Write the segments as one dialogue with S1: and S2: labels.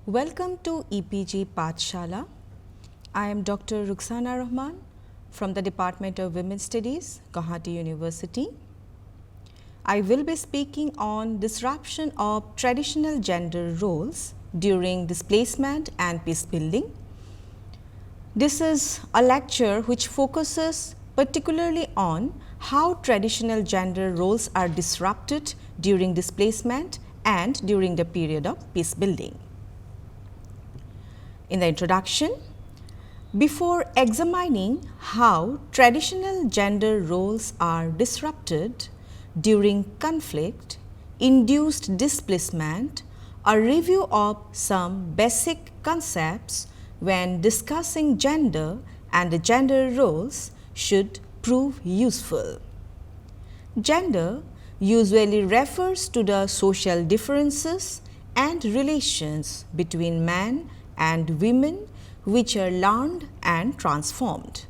S1: Welcome to EPG Pathshala. I am Dr. Rukhsana Rahman from the Department of Women's Studies, Guwahati University. I will be speaking on disruption of traditional gender roles during displacement and peace building. This is a lecture which focuses particularly on how traditional gender roles are disrupted during displacement and during the period of peace building. In the introduction, before examining how traditional gender roles are disrupted during conflict-induced displacement, a review of some basic concepts when discussing gender and the gender roles should prove useful. Gender usually refers to the social differences and relations between men and women which are learned and transformed.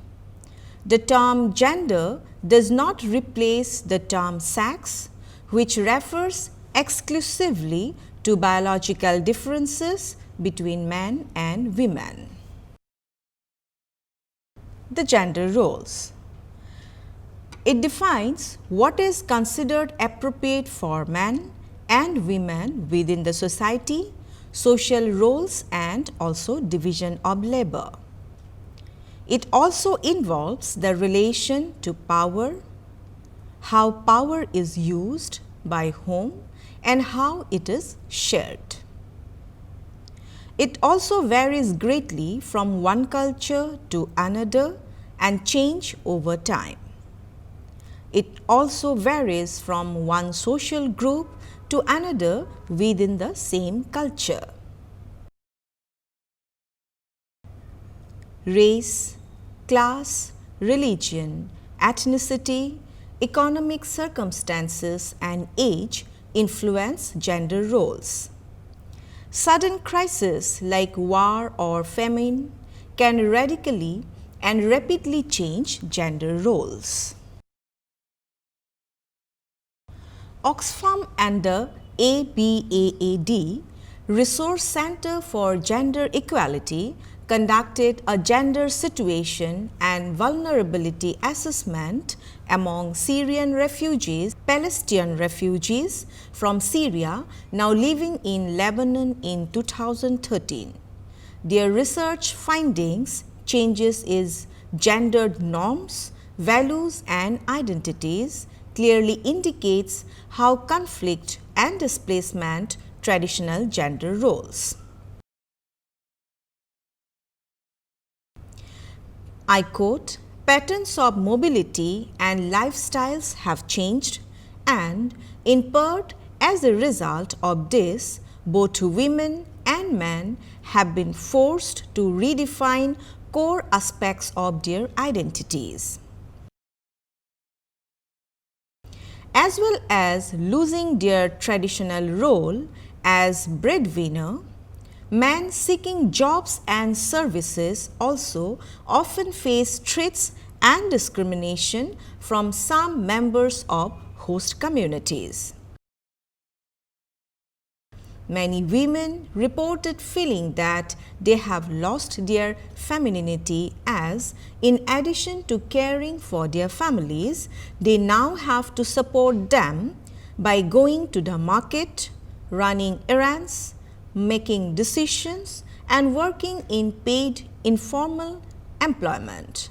S1: The term gender does not replace the term sex, which refers exclusively to biological differences between men and women. The gender roles. It defines what is considered appropriate for men and women within the society, social roles and also division of labor. It also involves the relation to power, how power is used by whom and how it is shared. It also varies greatly from one culture to another and change over time. It also varies from one social group to another within the same culture. Race, class, religion, ethnicity, economic circumstances and age influence gender roles. Sudden crises like war or famine can radically and rapidly change gender roles. Oxfam and the ABAAD, Resource Center for Gender Equality, conducted a gender situation and vulnerability assessment among Syrian refugees, Palestinian refugees from Syria now living in Lebanon in 2013. Their research findings changes in gendered norms, values and identities clearly indicates how conflict and displacement traditional gender roles. I quote, "Patterns of mobility and lifestyles have changed and in part as a result of this, both women and men have been forced to redefine core aspects of their identities. As well as losing their traditional role as breadwinner, men seeking jobs and services also often face threats and discrimination from some members of host communities. Many women reported feeling that they have lost their femininity as, in addition to caring for their families, they now have to support them by going to the market, running errands, making decisions and working in paid informal employment.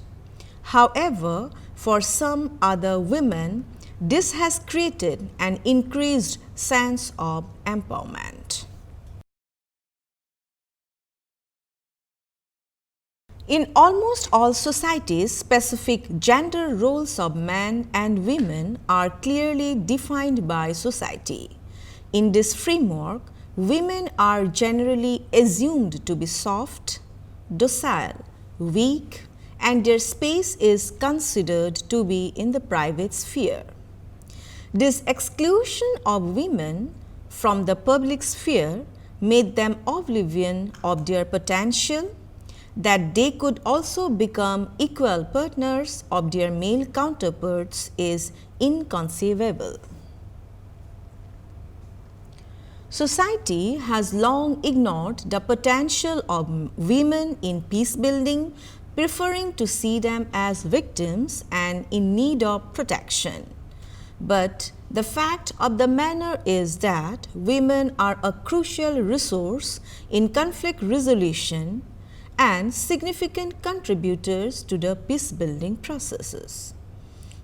S1: However, for some other women, this has created an increased sense of empowerment. In almost all societies, specific gender roles of men and women are clearly defined by society. In this framework, women are generally assumed to be soft, docile, weak, and their space is considered to be in the private sphere. This exclusion of women from the public sphere made them oblivious of their potential, that they could also become equal partners of their male counterparts is inconceivable. Society has long ignored the potential of women in peace building, preferring to see them as victims and in need of protection. But the fact of the matter is that women are a crucial resource in conflict resolution and significant contributors to the peace building processes.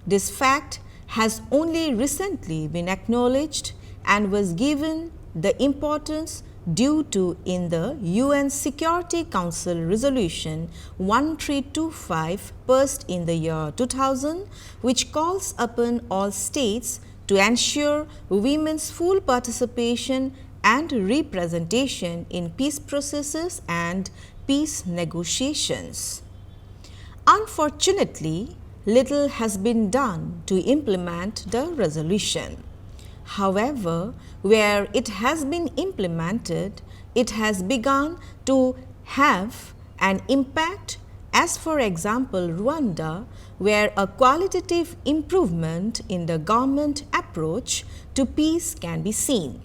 S1: This fact has only recently been acknowledged and was given the importance due to in the UN Security Council Resolution 1325 passed in the year 2000, which calls upon all states to ensure women's full participation and representation in peace processes and peace negotiations. Unfortunately, little has been done to implement the resolution. However, where it has been implemented, it has begun to have an impact, as for example Rwanda, where a qualitative improvement in the government approach to peace can be seen.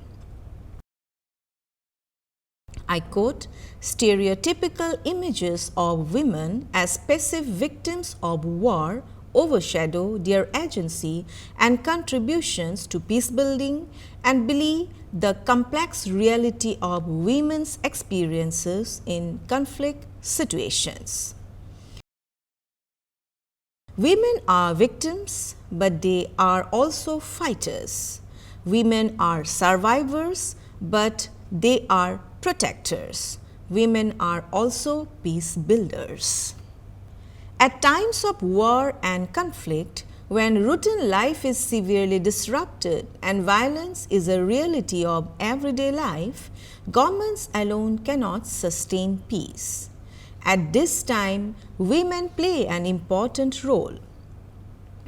S1: I quote, "Stereotypical images of women as passive victims of war overshadow their agency and contributions to peace building and belie the complex reality of women's experiences in conflict situations." Women are victims, but they are also fighters. Women are survivors, but they are protectors. Women are also peace builders. At times of war and conflict, when routine life is severely disrupted and violence is a reality of everyday life, governments alone cannot sustain peace. At this time, women play an important role.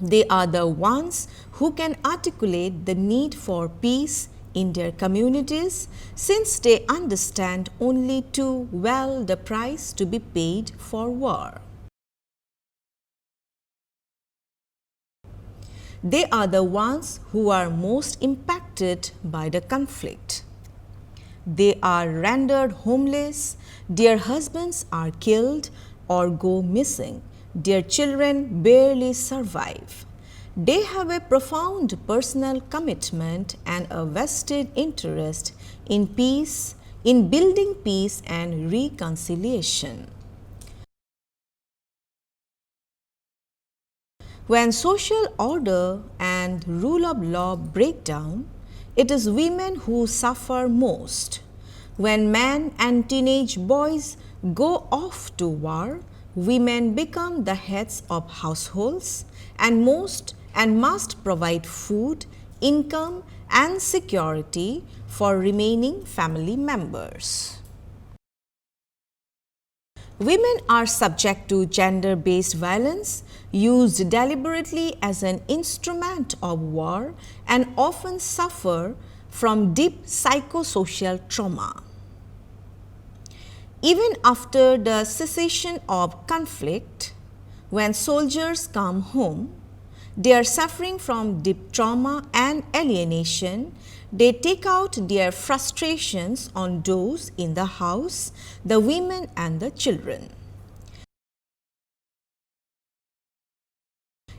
S1: They are the ones who can articulate the need for peace in their communities, since they understand only too well the price to be paid for war. They are the ones who are most impacted by the conflict. They are rendered homeless, their husbands are killed or go missing, their children barely survive. They have a profound personal commitment and a vested interest in peace, in building peace and reconciliation. When social order and rule of law break down, it is women who suffer most. When men and teenage boys go off to war, women become the heads of households and must provide food, income and security for remaining family members. Women are subject to gender-based violence used deliberately as an instrument of war and often suffer from deep psychosocial trauma. Even after the cessation of conflict, when soldiers come home, they are suffering from deep trauma and alienation. They take out their frustrations on those in the house, the women and the children.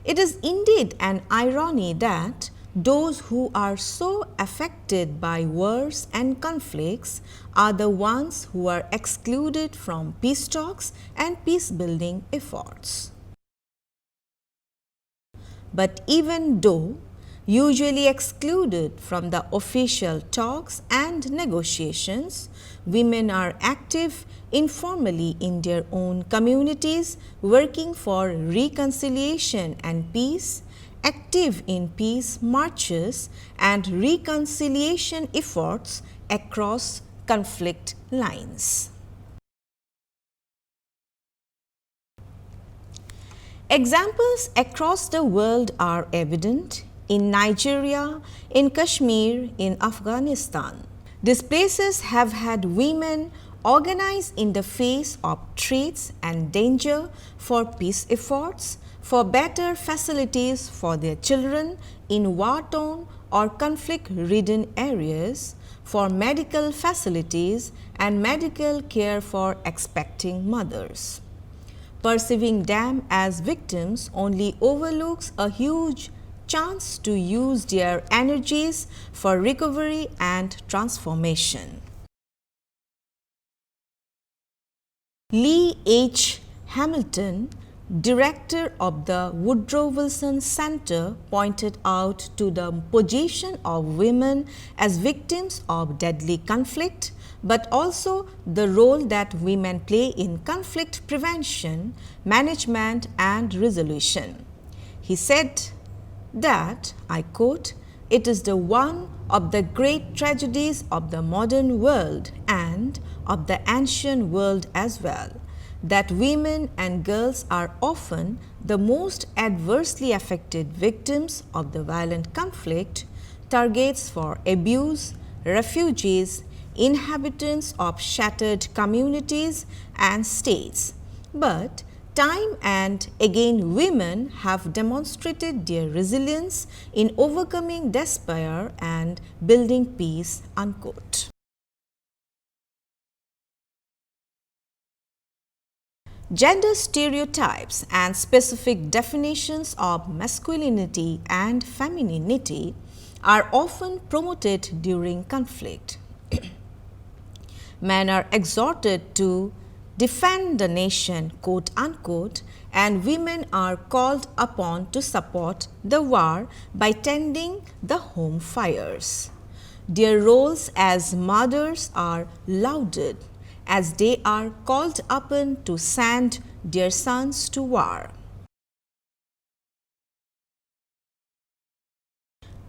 S1: It is indeed an irony that those who are so affected by wars and conflicts are the ones who are excluded from peace talks and peace-building efforts. But even though usually excluded from the official talks and negotiations, women are active informally in their own communities, working for reconciliation and peace, active in peace marches and reconciliation efforts across conflict lines. Examples across the world are evident in Nigeria, in Kashmir, in Afghanistan. These places have had women organize in the face of threats and danger for peace efforts, for better facilities for their children in war-torn or conflict-ridden areas, for medical facilities and medical care for expecting mothers. Perceiving them as victims only overlooks a huge chance to use their energies for recovery and transformation. Lee H. Hamilton, director of the Woodrow Wilson Center, pointed out to the position of women as victims of deadly conflict, but also the role that women play in conflict prevention, management, and resolution. He said that, I quote, "It is the one of the great tragedies of the modern world and of the ancient world as well, that women and girls are often the most adversely affected victims of the violent conflict, targets for abuse, refugees, inhabitants of shattered communities and states. But time and again women have demonstrated their resilience in overcoming despair and building peace." Unquote. Gender stereotypes and specific definitions of masculinity and femininity are often promoted during conflict. Men are exhorted to defend the nation, quote unquote, and women are called upon to support the war by tending the home fires. Their roles as mothers are lauded, as they are called upon to send their sons to war.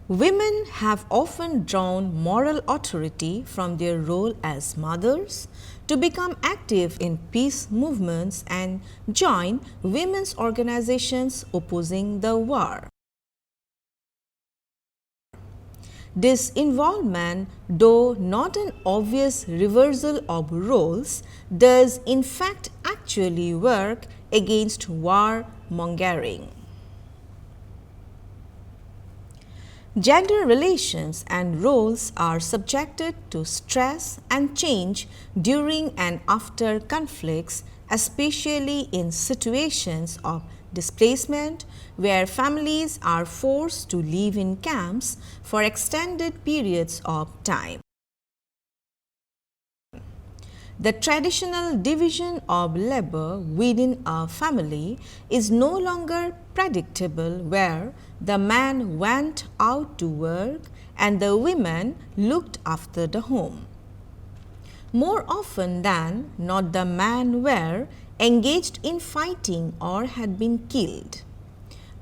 S1: Women have often drawn moral authority from their role as mothers to become active in peace movements and join women's organizations opposing the war. This involvement, though not an obvious reversal of roles, does in fact actually work against warmongering. Gender relations and roles are subjected to stress and change during and after conflicts, especially in situations of displacement, where families are forced to live in camps for extended periods of time. The traditional division of labor within a family is no longer predictable, where the man went out to work and the women looked after the home. More often than not, the men were engaged in fighting or had been killed.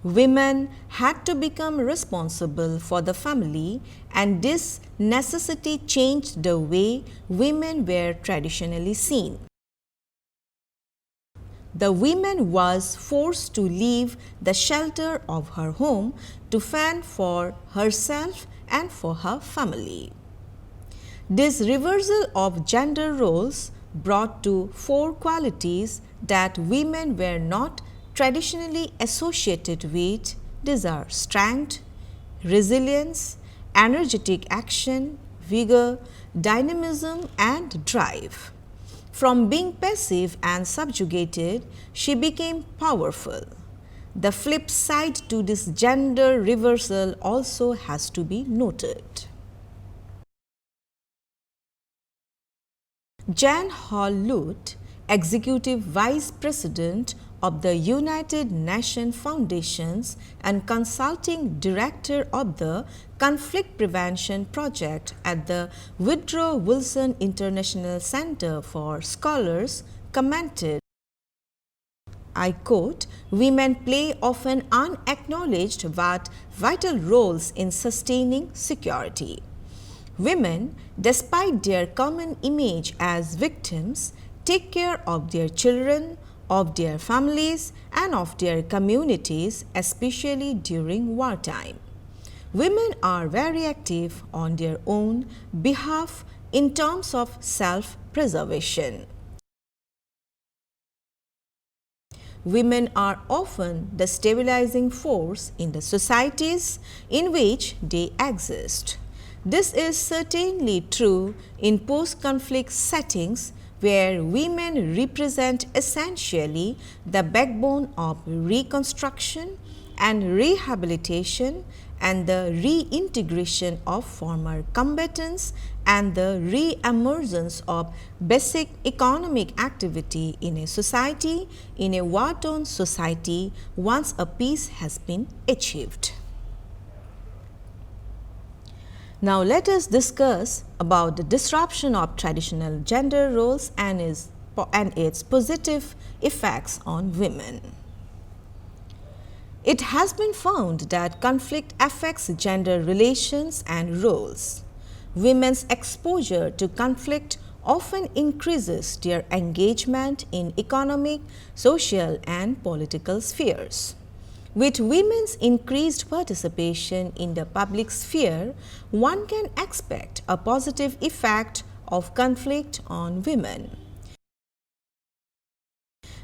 S1: Women had to become responsible for the family, and this necessity changed the way women were traditionally seen. The woman was forced to leave the shelter of her home to fend for herself and for her family. This reversal of gender roles brought to fore qualities that women were not traditionally associated with. These are strength, resilience, energetic action, vigor, dynamism, and drive. From being passive and subjugated, she became powerful. The flip side to this gender reversal also has to be noted. Jan Hall Lute, Executive Vice President of the United Nations Foundations and Consulting Director of the Conflict Prevention Project at the Woodrow Wilson International Center for Scholars, commented, I quote, "Women play often unacknowledged but vital roles in sustaining security. Women, despite their common image as victims, take care of their children, of their families, and of their communities, especially during wartime. Women are very active on their own behalf in terms of self-preservation. women are often the stabilizing force in the societies in which they exist. This is certainly true in post-conflict settings where women represent essentially the backbone of reconstruction and rehabilitation and the reintegration of former combatants and the re-emergence of basic economic activity in a society, in a war-torn society, once a peace has been achieved. Now let us discuss about the disruption of traditional gender roles and its positive effects on women. It has been found that conflict affects gender relations and roles. Women's exposure to conflict often increases their engagement in economic, social and political spheres. With women's increased participation in the public sphere, one can expect a positive effect of conflict on women.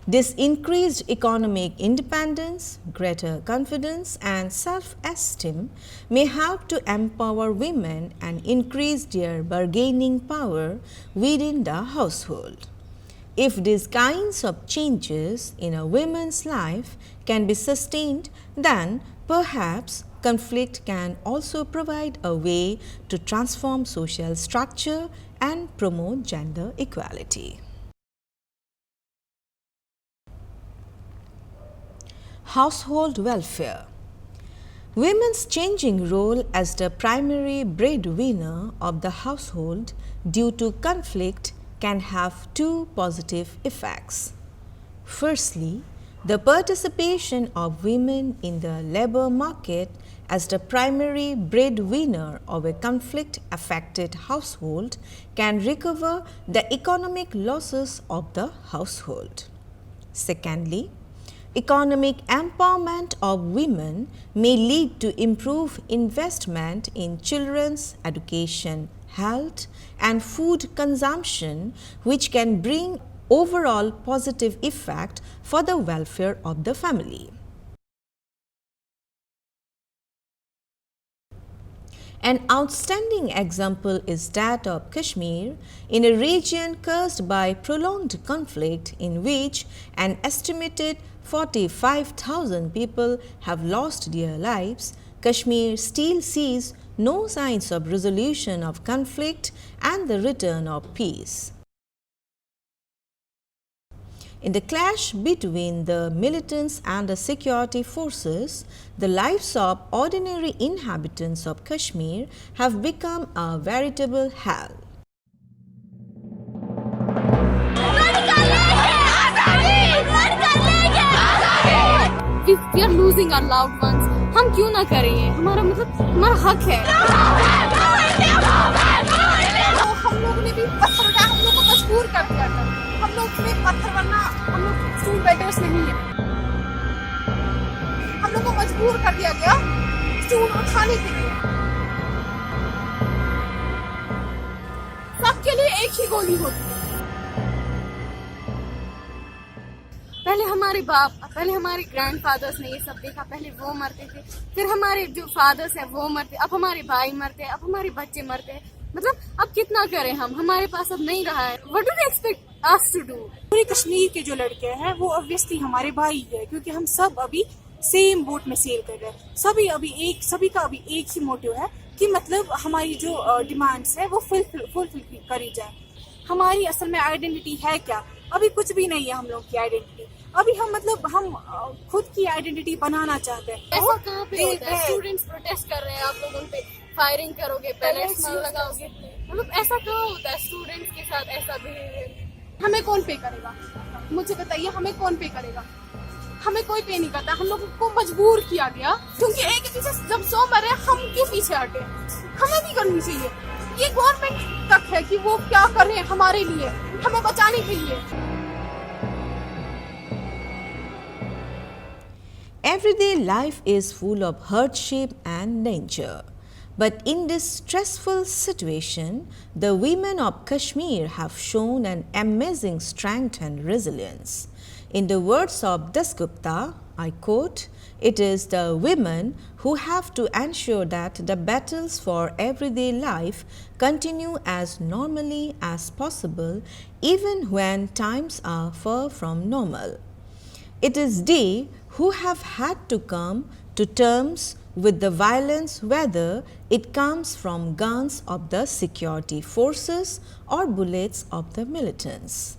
S1: This increased economic independence, greater confidence and self-esteem may help to empower women and increase their bargaining power within the household. If these kinds of changes in a woman's life can be sustained, then perhaps conflict can also provide a way to transform social structure and promote gender equality. Household welfare. Women's changing role as the primary breadwinner of the household due to conflict can have two positive effects. Firstly, the participation of women in the labor market as the primary breadwinner of a conflict-affected household can recover the economic losses of the household. Secondly, economic empowerment of women may lead to improved investment in children's education, health and food consumption, which can bring overall positive effect for the welfare of the family. An outstanding example is that of Kashmir, in a region cursed by prolonged conflict in which an estimated 45,000 people have lost their lives. Kashmir still sees no signs of resolution of conflict and the return of peace. In the clash between the militants and the security forces, the lives of ordinary inhabitants of Kashmir have become a veritable hell.
S2: If we are losing our loved ones, हम क्यों ना करें ये? हमारा हक है। तो हम लोगों ने भी पत्थर उठाया, हम लोग को मजबूर कर दिया था। हम लोग में पत्थर वरना हम लोग स्टूल बेटर्स नहीं है। हम लोग को मजबूर कर दिया गया स्टूल उठाने के लिए। सबके लिए एक ही गोली होती है। पहले हमारे बाप, पहले हमारे ग्रैंडफादर्स ने ये सब देखा, पहले वो मरते थे, फिर हमारे जो फादर्स हैं वो मरते, अब हमारे भाई मरते हैं, अब हमारे बच्चे मरते हैं। मतलब अब कितना करें हम, हमारे पास अब नहीं रहा है। What do they expect us to do?
S3: पूरे कश्मीर के जो लड़के हैं वो ऑब्वियसली हमारे भाई है, क्योंकि हम सब अभी सेम बोट में सेल कर रहे हैं। सभी का अभी एक ही मोटिव है कि मतलब हमारी जो डिमांड्स है वो फुलफिल करी जाए। हमारी असल में आइडेंटिटी है क्या? अभी कुछ भी नहीं है हम लोग की आइडेंटिटी। अभी हम खुद की आइडेंटिटी बनाना चाहते हैं।
S2: ऐसा कहाँ पे होता है? स्टूडेंट्स प्रोटेस्ट कर रहे हैं, आप लोग उन पे फायरिंग करोगे, पैलेट्स लगाओगे, मतलब ऐसा कहाँ होता है? स्टूडेंट्स के साथ ऐसा बिहेवियर हमें कौन पे करेगा? मुझे बताइए, हमें कौन पे करेगा? हमें कोई पे नहीं करता। हम लोगों को मजबूर किया गया, क्योंकि एक के पीछे जब 100 मरे, हम क्यों पीछे हटे? हमें भी करनी चाहिए। ये गवर्नमेंट तक है कि वो क्या कर रहे हैं हमारे लिए, हमें बचाने के लिए।
S1: Everyday life is full of hardship and danger. But in this stressful situation, the women of Kashmir have shown an amazing strength and resilience. In the words of Dasgupta, I quote, "It is the women who have to ensure that the battles for everyday life continue as normally as possible even when times are far from normal. It is they who have had to come to terms with the violence, whether it comes from guns of the security forces or bullets of the militants.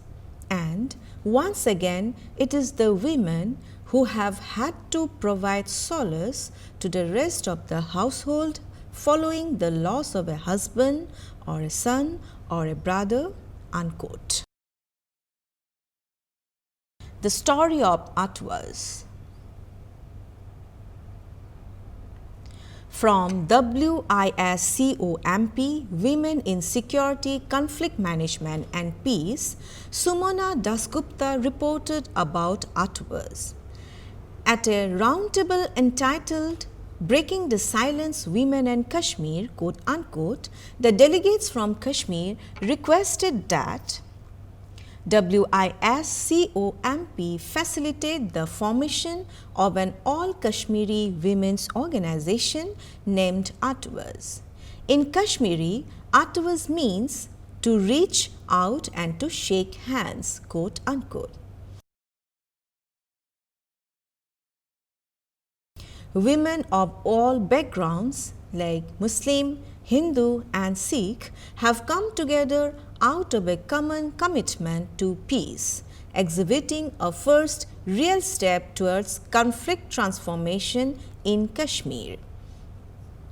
S1: And once again, it is the women who have had to provide solace to the rest of the household following the loss of a husband or a son or a brother." Unquote. The story of Atwas. From WISCOMP, Women in Security, Conflict Management and Peace, Sumana Dasgupta reported about Atwas. At a roundtable entitled "Breaking the Silence, Women and Kashmir," quote unquote, the delegates from Kashmir requested that WISCOMP facilitate the formation of an all-Kashmiri women's organization named Atwas. In Kashmiri, Atwas means to reach out and to shake hands, quote unquote. Women of all backgrounds like Muslim, Hindu and Sikh have come together out of a common commitment to peace, exhibiting a first real step towards conflict transformation in Kashmir.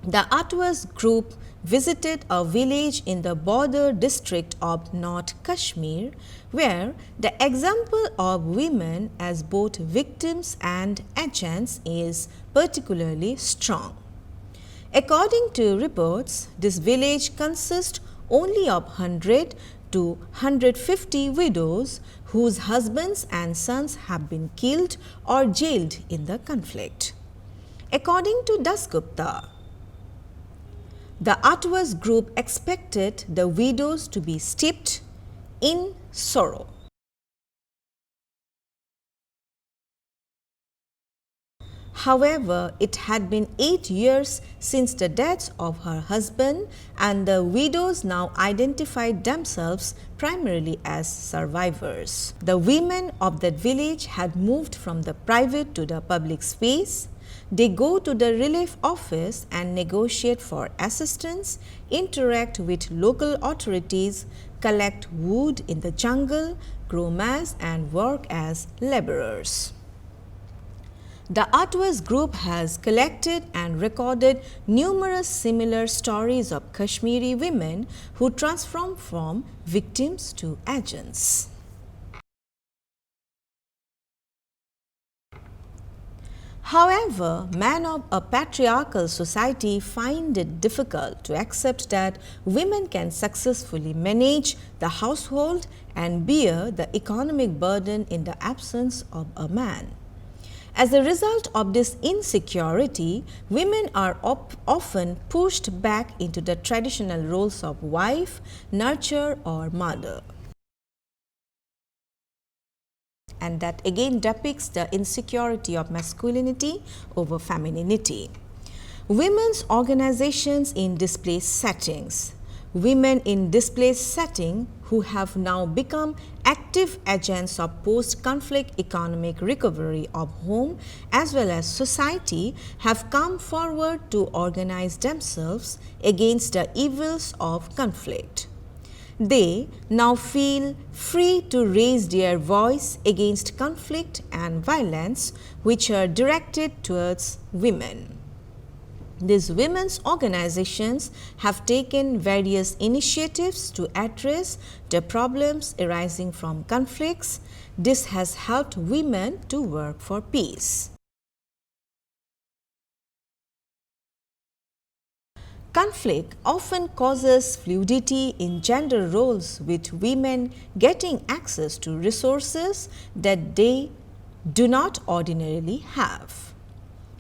S1: The Atwas group visited a village in the border district of North Kashmir, where the example of women as both victims and agents is particularly strong. According to reports, this village consists only of 100 to 150 widows whose husbands and sons have been killed or jailed in the conflict. According to Dasgupta, the Atwas group expected the widows to be steeped in sorrow. However, it had been 8 years since the death of her husband, and the widows now identified themselves primarily as survivors. The women of that village had moved from the private to the public space. They go to the relief office and negotiate for assistance, interact with local authorities, collect wood in the jungle, grow maize and work as laborers. The Atwas group has collected and recorded numerous similar stories of Kashmiri women who transform from victims to agents. However, men of a patriarchal society find it difficult to accept that women can successfully manage the household and bear the economic burden in the absence of a man. As a result of this insecurity, women are often pushed back into the traditional roles of wife, nurturer or mother. And that again depicts the insecurity of masculinity over femininity. Women's organizations in displaced settings. Women in displaced setting who have now become active agents of post-conflict economic recovery of home as well as society have come forward to organize themselves against the evils of conflict. They now feel free to raise their voice against conflict and violence which are directed towards women. These women's organizations have taken various initiatives to address the problems arising from conflicts. This has helped women to work for peace. Conflict often causes fluidity in gender roles, with women getting access to resources that they do not ordinarily have.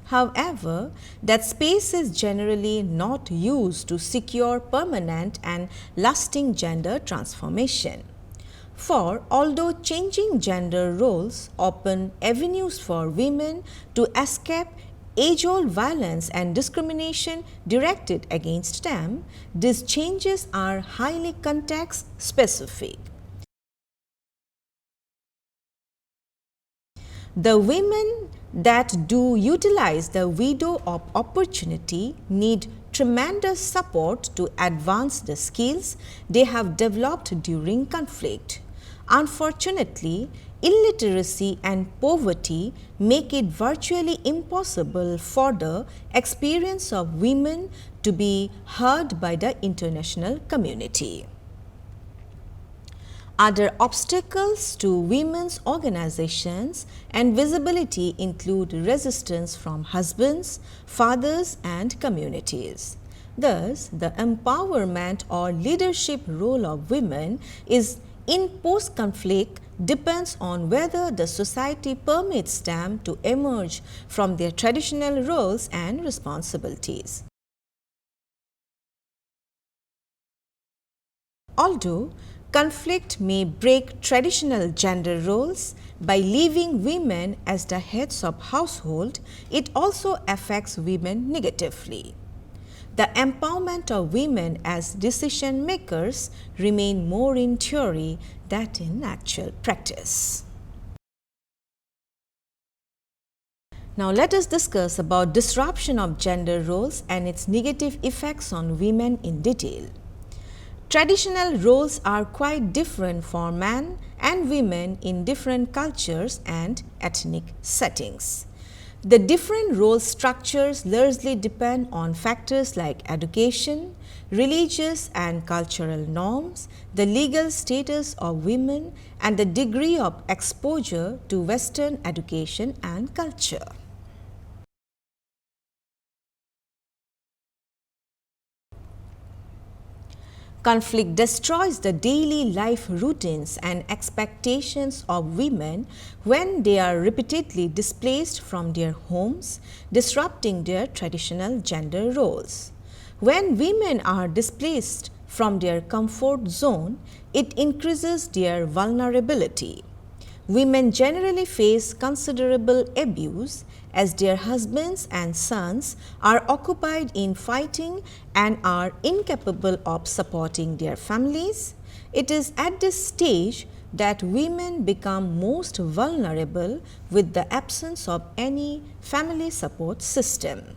S1: However, that space is generally not used to secure permanent and lasting gender transformation. For although changing gender roles open avenues for women to escape age-old violence and discrimination directed against them, these changes are highly context-specific. The women that do utilize the window of opportunity need tremendous support to advance the skills they have developed during conflict. Unfortunately, illiteracy and poverty make it virtually impossible for the experience of women to be heard by the international community. Other obstacles to women's organizations and visibility include resistance from husbands, fathers, and communities. Thus, the empowerment or leadership role of women is in post-conflict depends on whether the society permits them to emerge from their traditional roles and responsibilities. Although conflict may break traditional gender roles by leaving women as the heads of household, it also affects women negatively. The empowerment of women as decision makers remain more in theory than in actual practice. Now let us discuss about disruption of gender roles and its negative effects on women in detail. Traditional roles are quite different for men and women in different cultures and ethnic settings. The different role structures largely depend on factors like education, religious and cultural norms, the legal status of women, and the degree of exposure to Western education and culture. Conflict destroys the daily life routines and expectations of women when they are repeatedly displaced from their homes, disrupting their traditional gender roles. When women are displaced from their comfort zone, it increases their vulnerability. Women generally face considerable abuse as their husbands and sons are occupied in fighting and are incapable of supporting their families. It is at this stage that women become most vulnerable with the absence of any family support system.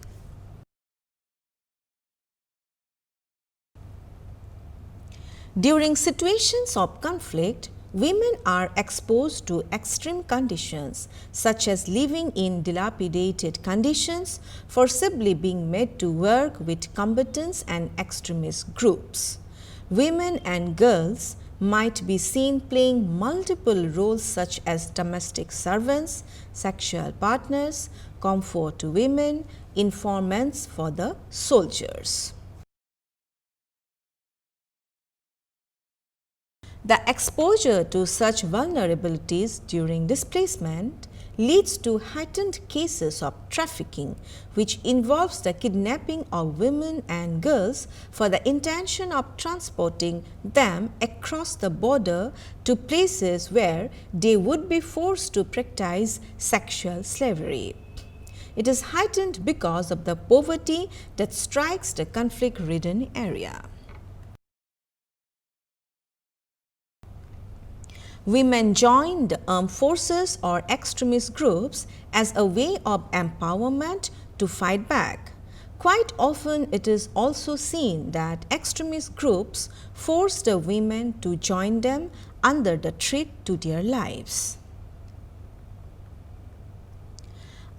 S1: During situations of conflict, women are exposed to extreme conditions such as living in dilapidated conditions, forcibly being made to work with combatants and extremist groups. Women and girls might be seen playing multiple roles such as domestic servants, sexual partners, comfort to women, informants for the soldiers. The exposure to such vulnerabilities during displacement leads to heightened cases of trafficking, which involves the kidnapping of women and girls for the intention of transporting them across the border to places where they would be forced to practice sexual slavery. It is heightened because of the poverty that strikes the conflict-ridden area. Women join the armed forces or extremist groups as a way of empowerment to fight back. Quite often, it is also seen that extremist groups force the women to join them under the threat to their lives.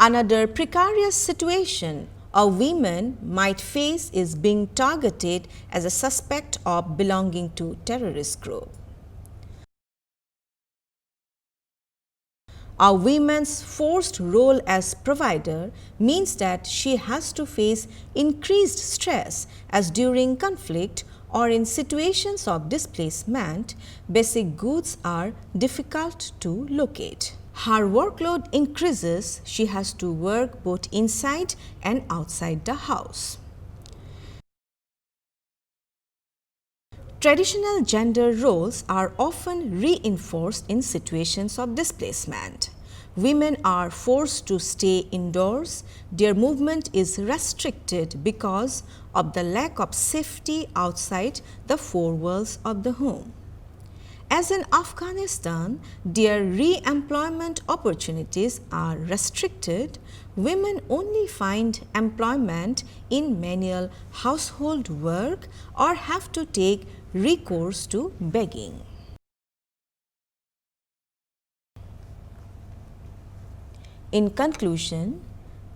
S1: Another precarious situation a woman might face is being targeted as a suspect of belonging to terrorist group. A woman's forced role as provider means that she has to face increased stress as during conflict or in situations of displacement, basic goods are difficult to locate. Her workload increases, she has to work both inside and outside the house. Traditional gender roles are often reinforced in situations of displacement. Women are forced to stay indoors, their movement is restricted because of the lack of safety outside the four walls of the home. As in Afghanistan, their re-employment opportunities are restricted. Women only find employment in manual household work or have to take recourse to begging. In conclusion,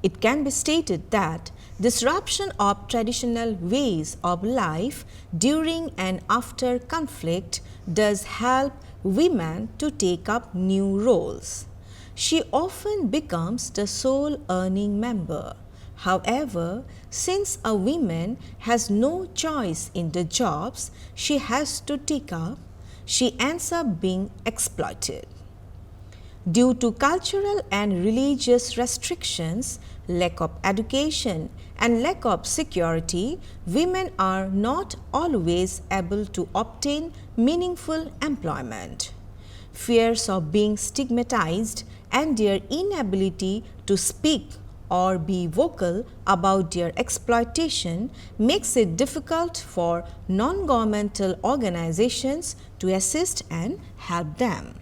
S1: it can be stated that disruption of traditional ways of life during and after conflict does help women to take up new roles. She often becomes the sole earning member. However, since a woman has no choice in the jobs she has to take up, she ends up being exploited. Due to cultural and religious restrictions, lack of education, and lack of security, women are not always able to obtain meaningful employment. Fears of being stigmatized and their inability to speak or be vocal about their exploitation makes it difficult for non-governmental organizations to assist and help them.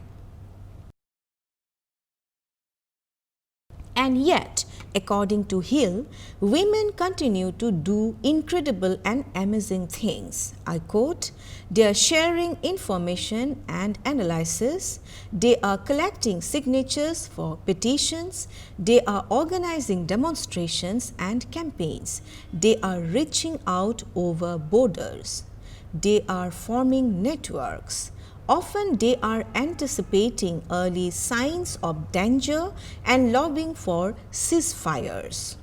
S1: And yet, according to Hill, women continue to do incredible and amazing things. I quote, "They are sharing information and analysis, they are collecting signatures for petitions, they are organizing demonstrations and campaigns, they are reaching out over borders, they are forming networks. Often they are anticipating early signs of danger and lobbying for ceasefires.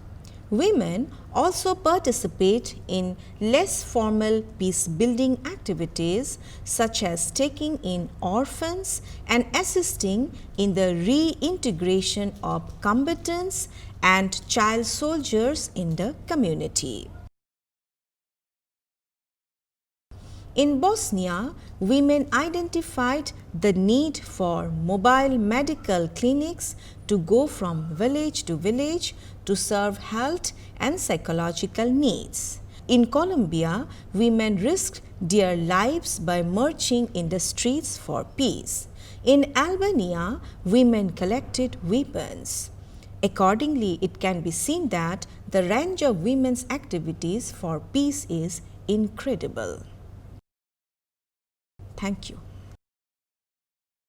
S1: Women also participate in less formal peace-building activities such as taking in orphans and assisting in the reintegration of combatants and child soldiers in the community." In Bosnia, women identified the need for mobile medical clinics to go from village to serve health and psychological needs. In Colombia, women risked their lives by marching in the streets for peace. In Albania, women collected weapons. Accordingly, it can be seen that the range of women's activities for peace is incredible. Thank you.